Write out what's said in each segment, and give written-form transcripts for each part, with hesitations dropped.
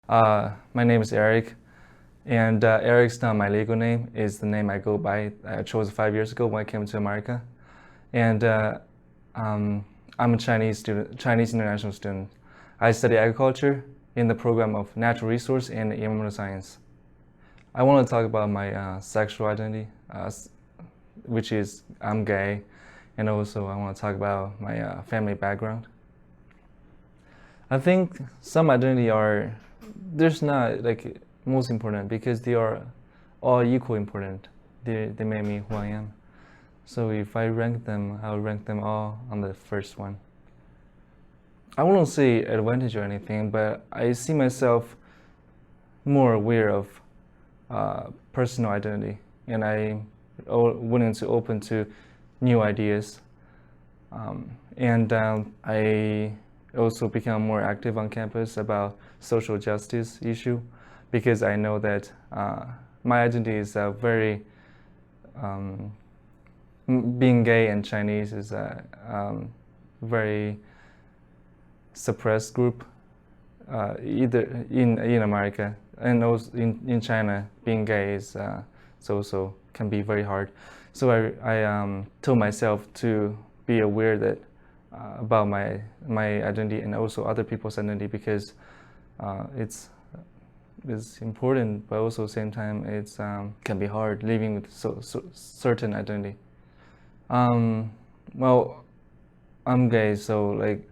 My name is Eric, and Eric's not my legal name. It's the name I go by. I chose 5 years ago when I came to America, and I'm a Chinese student, Chinese international student. I study agriculture in the program of natural resource and environmental science. I want to talk about my sexual identity, which is I'm gay, and also I want to talk about my family background. I think some identity are there's not like most important because they are all equal important. They make me who I am. So if I rank them, I'll rank them all on the first one. I won't say advantage or anything, but I see myself more aware of personal identity, and I'm willing to open to new ideas. I also become more active on campus about social justice issue because I know that my identity is a very being gay and Chinese is a very suppressed group either in America and also in China. Being gay is also can be very hard. So I told myself to be aware that about my identity and also other people's identity because it's important, but also at the same time it's can be hard living with certain identity. Well, I'm gay, so like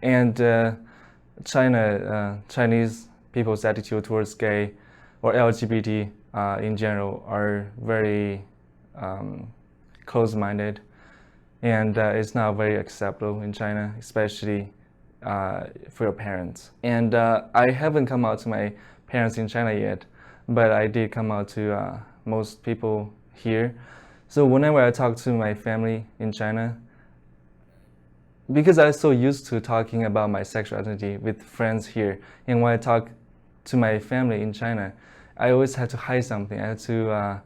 Chinese people's attitude towards gay or LGBT in general are very close-minded. And it's not very acceptable in China, especially for your parents. And I haven't come out to my parents in China yet, but I did come out to most people here. So whenever I talk to my family in China, because I'm so used to talking about my sexual identity with friends here, and when I talk to my family in China, I always had to hide something. I had to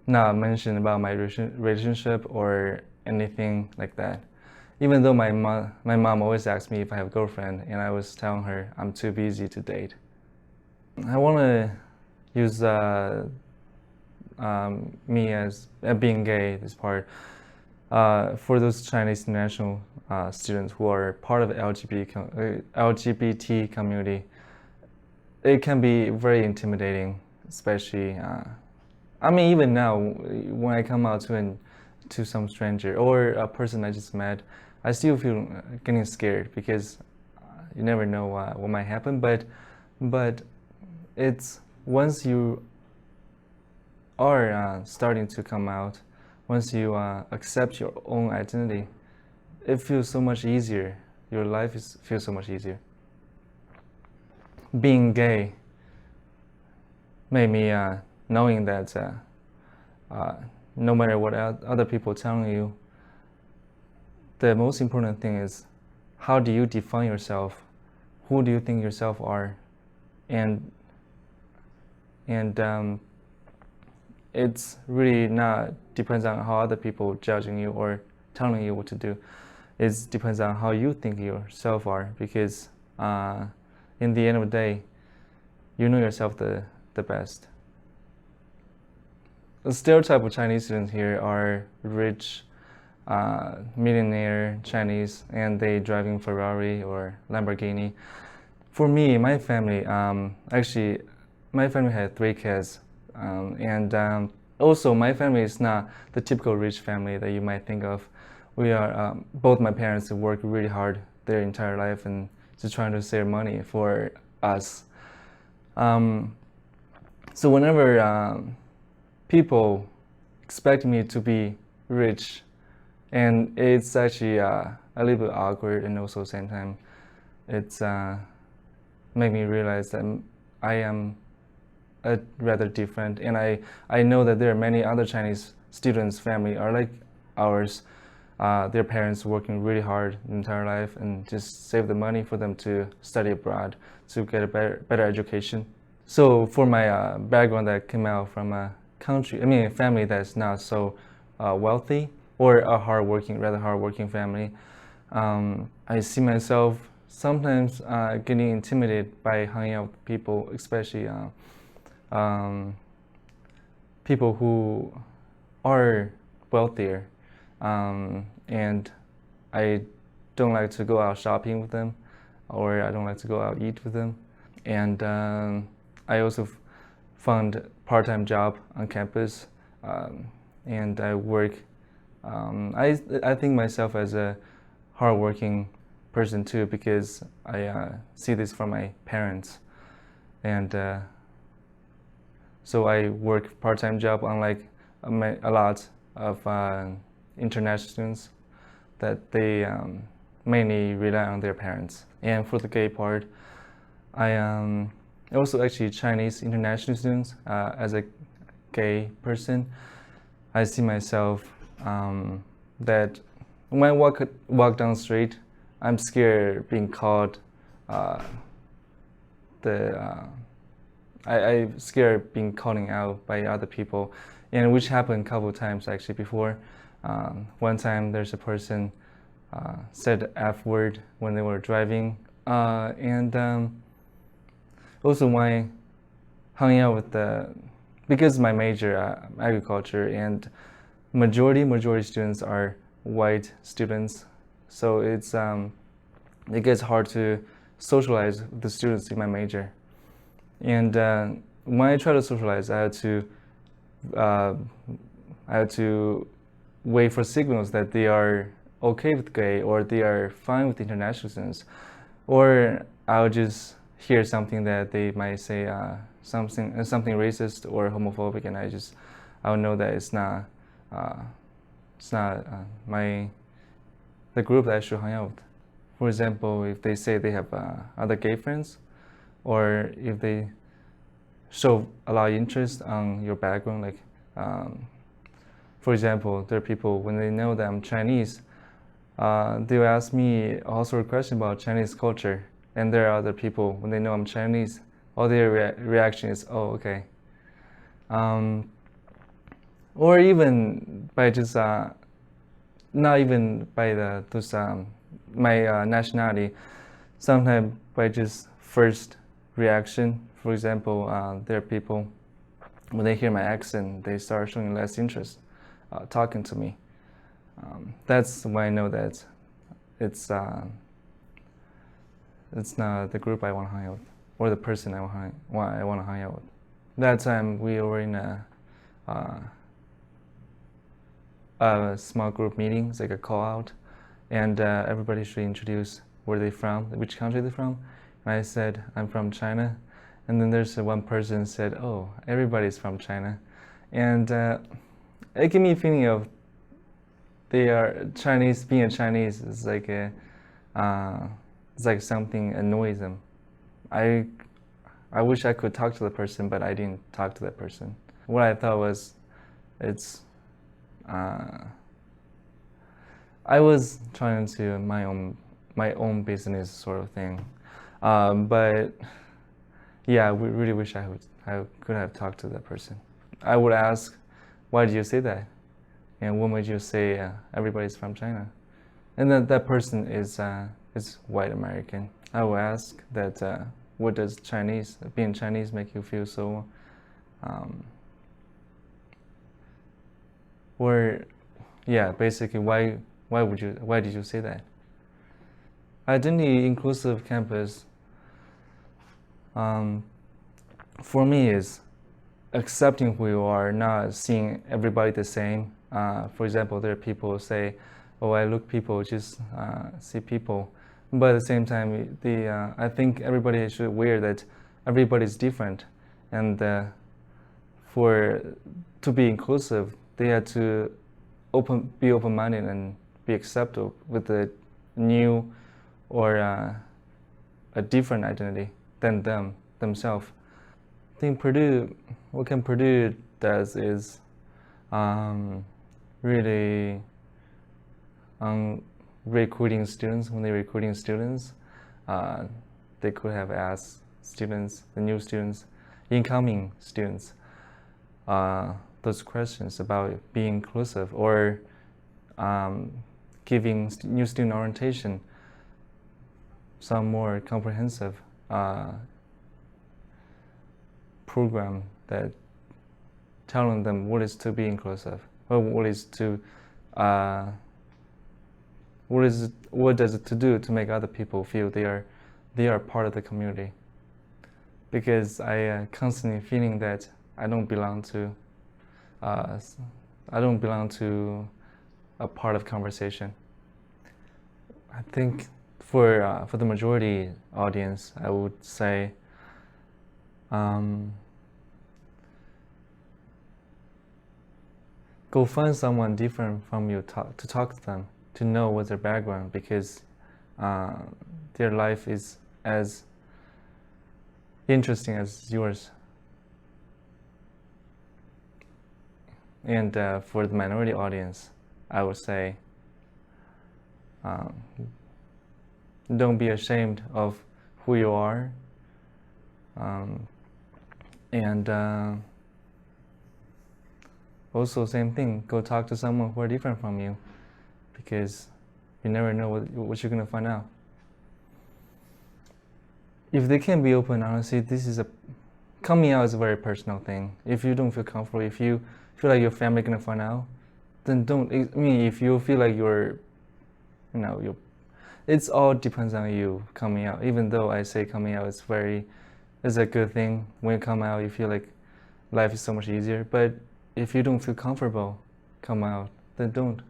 not mention about my relationship or anything like that. Even though my mom always asks me if I have a girlfriend, and I was telling her I'm too busy to date. I want to use me as being gay, this part, for those Chinese international students who are part of the LGBT community. It can be very intimidating, especially, I mean, even now, when I come out to some stranger or a person I just met, I still feel getting scared because you never know what might happen. But it's once you are starting to come out, once you accept your own identity, it feels so much easier. Your life feels so much easier. Being gay made me knowing that no matter what other people telling you, the most important thing is how do you define yourself? Who do you think yourself are? And it's really not depends on how other people judging you or telling you what to do. It depends on how you think yourself are, because in the end of the day, you know yourself the best. The stereotype of Chinese students here are rich, millionaire Chinese, and they driving Ferrari or Lamborghini. For me, my family, actually, my family had 3 kids, and also my family is not the typical rich family that you might think of. We are both my parents work really hard their entire life and just trying to save money for us. So whenever people expect me to be rich, and it's actually a little bit awkward, and also at the same time, it's made me realize that I am rather different, and I know that there are many other Chinese students' family are like ours. Their parents working really hard the entire life and just save the money for them to study abroad to get a better education. So for my background that came out from a family that's not so wealthy or a rather hardworking family, I see myself sometimes getting intimidated by hanging out with people, especially people who are wealthier, and I don't like to go out shopping with them, or I don't like to go out eat with them. And I also found part-time job on campus, and I work. I think myself as a hardworking person too, because I see this from my parents, and so I work part-time job, unlike a lot of international students, that they mainly rely on their parents. And for the gay part, I also actually Chinese international students. As a gay person, I see myself that when I walk down the street, I'm scared being called I'm scared being calling out by other people, and which happened a couple of times actually before. One time there's a person said F word when they were driving, and also when I hung out with because my major agriculture, and majority students are white students, so it gets hard to socialize with the students in my major. And when I try to socialize, I had to wait for signals that they are okay with gay, or they are fine with international students, or I'll just hear something that they might say something racist or homophobic, and I'll know that it's not the group that I should hang out with. For example, if they say they have other gay friends, or if they show a lot of interest on your background, like for example, there are people, when they know that I'm Chinese, they'll ask me all sorts of questions about Chinese culture. And there are other people, when they know I'm Chinese, all their reaction is, oh, okay. Or even by just, not even by my nationality, sometimes by just first reaction. For example, there are people, when they hear my accent, they start showing less interest talking to me. That's when I know that it's not the group I want to hang out with, or the person I want to hang out with. That time we were in a small group meeting, it's like a call out, and everybody should introduce where they're from, which country they're from. And I said, I'm from China. And then there's one person said, oh, everybody's from China. And it gave me a feeling of they are Chinese, being a Chinese is like it's like something annoys them. I wish I could talk to the person, but I didn't talk to that person. What I thought was, I was trying to my own business sort of thing, but yeah, I really wish I could have talked to that person. I would ask, why did you say that? And what made you say everybody's from China? And then that person is white American. I would ask that, what does being Chinese make you feel so, or yeah, basically why did you say that? Identity inclusive campus, for me, is accepting who you are, not seeing everybody the same. For example, there are people who say, oh, I look people, just see people. But at the same time, I think everybody should aware that everybody's different. And to be inclusive, they have to be open-minded and be acceptable with the new or a different identity than themselves. I think what Purdue does is really recruiting students. When they're recruiting students, they could have asked the new students, incoming students, those questions about being inclusive, or giving new student orientation. some more comprehensive program that telling them what is to be inclusive, or what does it to do to make other people feel they are part of the community. Because I constantly feeling that I don't belong to a part of conversation. I think for the majority audience, I would say go find someone different from you to talk to them, to know what's their background, because their life is as interesting as yours. And for the minority audience, I would say don't be ashamed of who you are, and also same thing, go talk to someone who are different from you, because you never know what you're gonna find out. If they can be open, honestly, coming out is a very personal thing. If you don't feel comfortable, if you feel like your family gonna find out, then don't. I mean, if you feel like it's all depends on you coming out. Even though I say coming out is a good thing. When you come out, you feel like life is so much easier. But if you don't feel comfortable come out, then don't.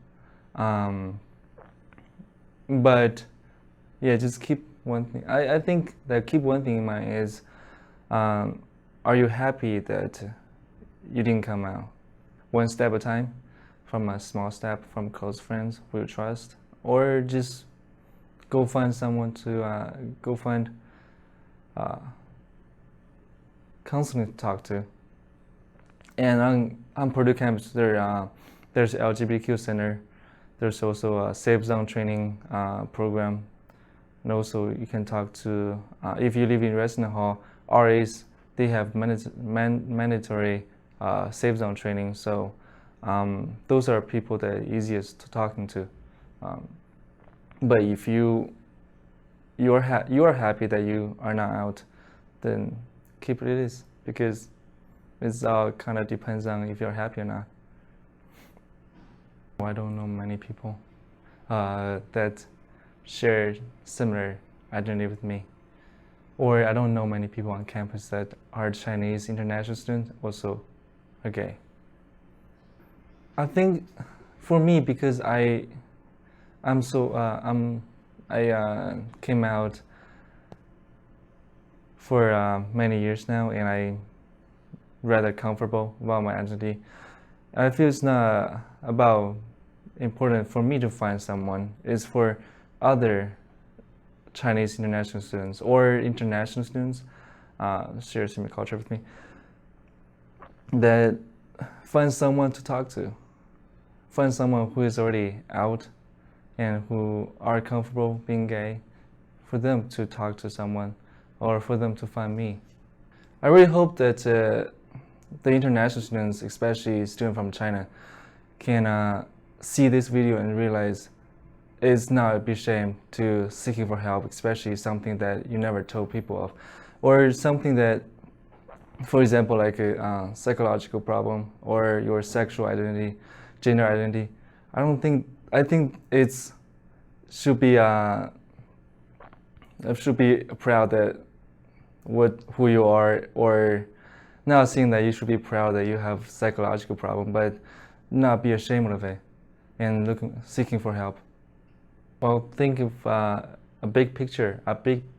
But yeah, just keep one thing. I think that keep one thing in mind is, are you happy that you didn't come out? One step at a time, from a small step, from close friends who you trust, or just go find someone to counseling to talk to. And on Purdue campus, there's LGBTQ center. There's also a safe zone training program, and also you can talk to if you live in resident hall, RAs, they have mandatory safe zone training. So those are people that are easiest to talking to. But if you are happy that you are not out, then keep it is, because it's all kind of depends on if you're happy or not. I don't know many people that share similar identity with me, or I don't know many people on campus that are Chinese international students also are gay. I think for me, because I came out for many years now, and I'm rather comfortable about my identity. I feel it's not about important for me to find someone. It's for other Chinese international students or international students share similar culture with me, that find someone to talk to, find someone who is already out and who are comfortable being gay, for them to talk to someone, or for them to find me. I really hope that the international students, especially students from China, can see this video and realize it's not a big shame to seeking for help, especially something that you never told people of, or something that, for example, like a psychological problem or your sexual identity, gender identity. I think it should be proud that who you are, or not saying that you should be proud that you have psychological problem, but not be ashamed of it and seeking for help. Well, think of a big picture,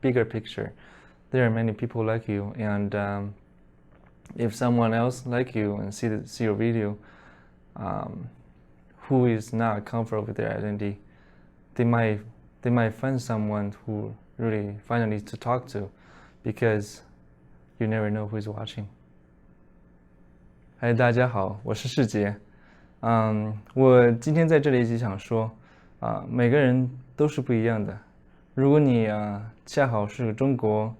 bigger picture. There are many people like you, and if someone else like you and see your video, who is not comfortable with their identity, they might find someone who really finally to talk to, because you never know who is watching. 嗨，大家好，我是世杰。我今天在这里就想说，每个人都是不一样的。如果你恰好是中国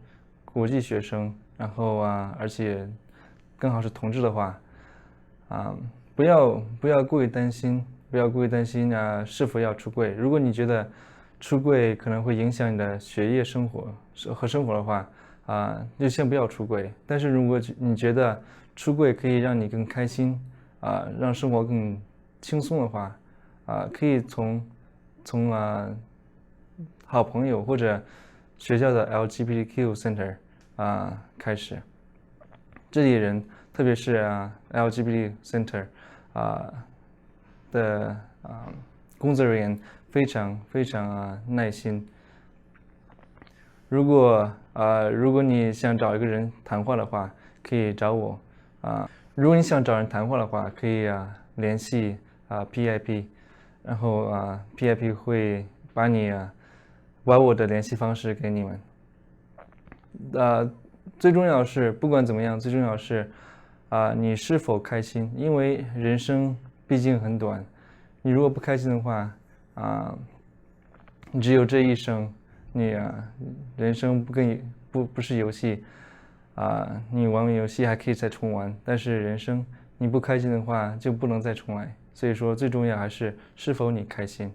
国际学生，然后而且更好是同志的话，不要过于担心，是否要出柜。如果你觉得出柜可能会影响你的学业生活和生活的话，就先不要出柜。但是如果你觉得出柜可以让你更开心，让生活更轻松的话，可以从好朋友或者学校的 LGBTQ Center 开始。这里人，特别是LGBT Center 的工作人员非常耐心。如果你想找一个人谈话的话，可以找我。如果你想找人谈话的话，可以联系PIP， 然后PIP 会把我的联系方式给你们。最重要的是，不管怎么样，最重要的是你是否开心，因为人生毕竟很短。你如果不开心的话，只有这一生，人生不是游戏，你玩完游戏还可以再重玩，但是人生你不开心的话就不能再重来。所以说最重要还是否你开心。